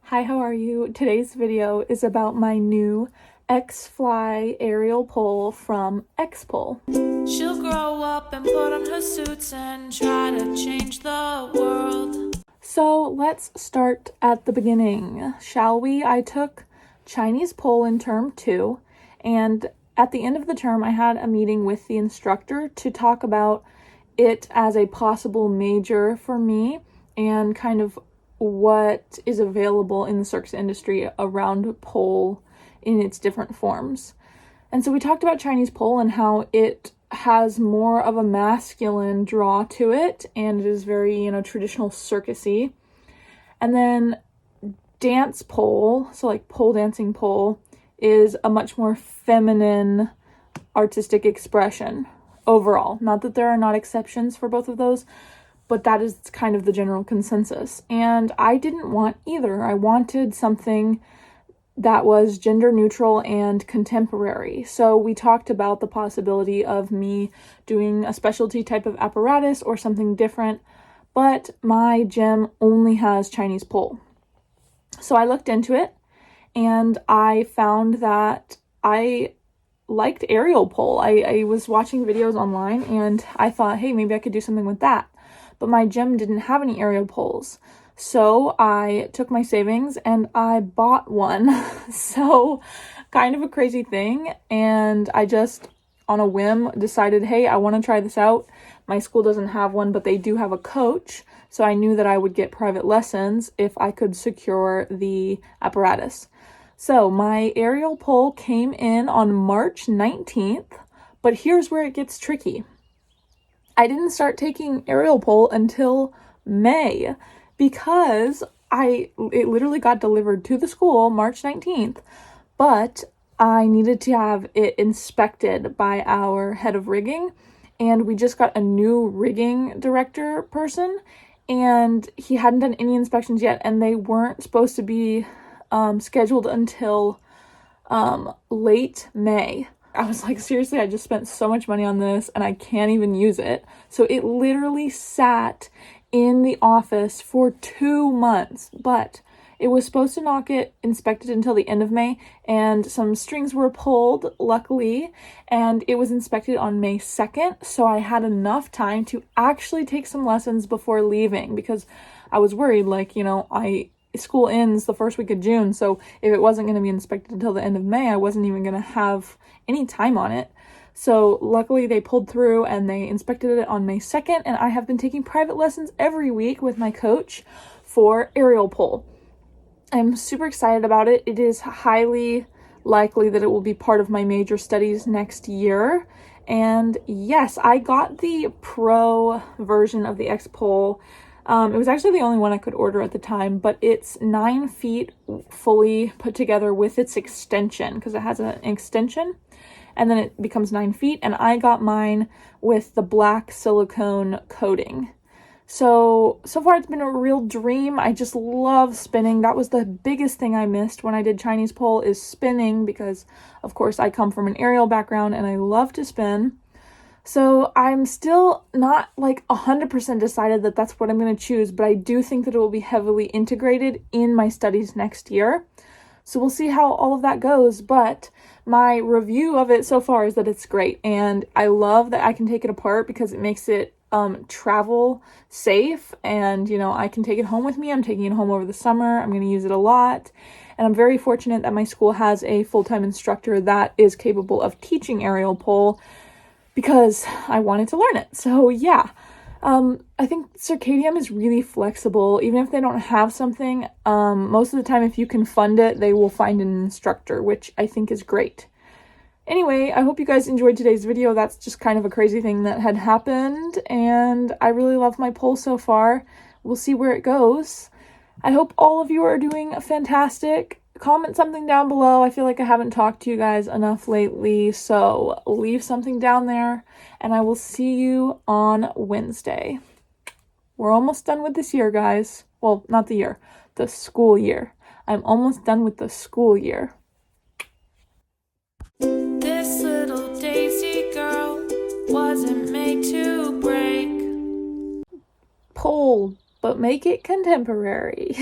Hi, how are you? Today's video is about my new X-Fly aerial pole from X-Pull. She'll grow up and put on her suits and try to change the world. So let's start at the beginning, shall we? I took Chinese pole in term 2, and at the end of the term I had a meeting with the instructor to talk about it as a possible major for me and kind of what is available in the circus industry around pole in its different forms. And so we talked about Chinese pole and how it has more of a masculine draw to it and it is very, traditional circusy. And then dance pole, so like pole dancing pole, is a much more feminine artistic expression overall. Not that there are not exceptions for both of those, but that is kind of the general consensus. And I didn't want either. I wanted something that was gender neutral and contemporary. So we talked about the possibility of me doing a specialty type of apparatus or something different, but my gym only has Chinese pole. So I looked into it and I found that I liked Ariel Pull. I was watching videos online and I thought, hey, maybe I could do something with that. But my gym didn't have any aerial poles. So I took my savings and I bought one. So kind of a crazy thing. And I just, on a whim, decided, hey, I want to try this out. My school doesn't have one, but they do have a coach. So I knew that I would get private lessons if I could secure the apparatus. So my aerial pole came in on March 19th, but here's where it gets tricky. I didn't start taking aerial pole until May because it literally got delivered to the school March 19th, but I needed to have it inspected by our head of rigging, and we just got a new rigging director person, and he hadn't done any inspections yet, and they weren't supposed to be scheduled until late May. I was like, seriously, I just spent so much money on this and I can't even use it. So it literally sat in the office for 2 months, but it was supposed to not get inspected until the end of May, and some strings were pulled, luckily, and it was inspected on May 2nd. So I had enough time to actually take some lessons before leaving because I was worried, school ends the first week of June, so if it wasn't going to be inspected until the end of May, I wasn't even going to have any time on it. So luckily they pulled through and they inspected it on May 2nd, and I have been taking private lessons every week with my coach for aerial pole. I'm super excited about it. It is highly likely that it will be part of my major studies next year. And yes, I got the pro version of the X pole. It was actually the only one I could order at the time, but it's 9 feet fully put together with its extension, because it has an extension and then it becomes 9 feet. And I got mine with the black silicone coating. So far it's been a real dream. I just love spinning. That was the biggest thing I missed when I did Chinese pole, is spinning, because of course I come from an aerial background and I love to spin. So I'm still not 100% decided that that's what I'm going to choose, but I do think that it will be heavily integrated in my studies next year. So we'll see how all of that goes, but my review of it so far is that it's great, and I love that I can take it apart because it makes it travel safe, and I can take it home with me. I'm taking it home over the summer. I'm going to use it a lot, and I'm very fortunate that my school has a full-time instructor that is capable of teaching aerial pole, because I wanted to learn it. So yeah, I think Circadium is really flexible. Even if they don't have something, most of the time if you can fund it, they will find an instructor, which I think is great. Anyway, I hope you guys enjoyed today's video. That's just kind of a crazy thing that had happened, and I really love my pole so far. We'll see where it goes. I hope all of you are doing fantastic. Comment something down below. I feel like I haven't talked to you guys enough lately, so leave something down there, and I will see you on Wednesday. We're almost done with this year, guys. Well, not the year, the school year. I'm almost done with the school year. This little daisy girl wasn't made to break. Pole, but make it contemporary.